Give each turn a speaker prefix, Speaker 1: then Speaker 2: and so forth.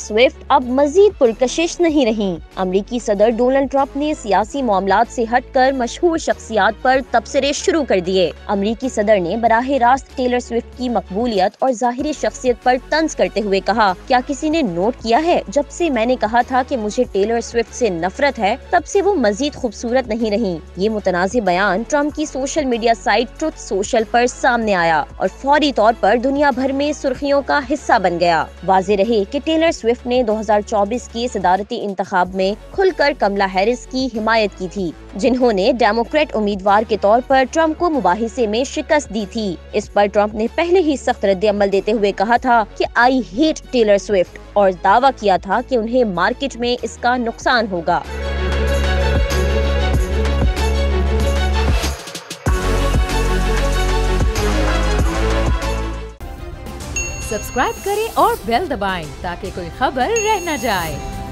Speaker 1: Swift अब मजीद पुरकशिश नहीं रहीं। अमरीकी सदर डोनाल्ड ट्रंप ने सियासी मामलात से हटकर मशहूर शख्सियात पर तबसरे शुरू कर दिए। अमरीकी सदर ने बराह रास्त टेलर स्विफ्ट की मकबूलियत और ज़ाहिरी शख्सियत पर तंज करते हुए कहा, क्या किसी ने नोट किया है, जब से मैंने कहा था कि मुझे टेलर स्विफ्ट से नफरत है, तब से वो मजीद खूबसूरत नहीं रही। ये मुतनाज़िर बयान ट्रंप की social media site truth social पर सामने आया और फौरी तौर पर दुनिया भर में सुर्खियों का हिस्सा बन गया। वाज़ेह रहे कि टेलर स्विफ्ट ने 2024 के सदारती इंतखाब में खुलकर कमला हैरिस की हिमायत की थी, जिन्होंने डेमोक्रेट उम्मीदवार के तौर पर ट्रंप को मुबाहिसे में शिकस्त दी थी। इस पर ट्रंप ने पहले ही सख्त रद्द-ए-अमल देते हुए कहा था कि आई हेट टेलर स्विफ्ट और दावा किया था कि उन्हें मार्केट में इसका नुकसान होगा।
Speaker 2: सब्सक्राइब करें और बेल दबाएं ताकि कोई खबर रह न जाए।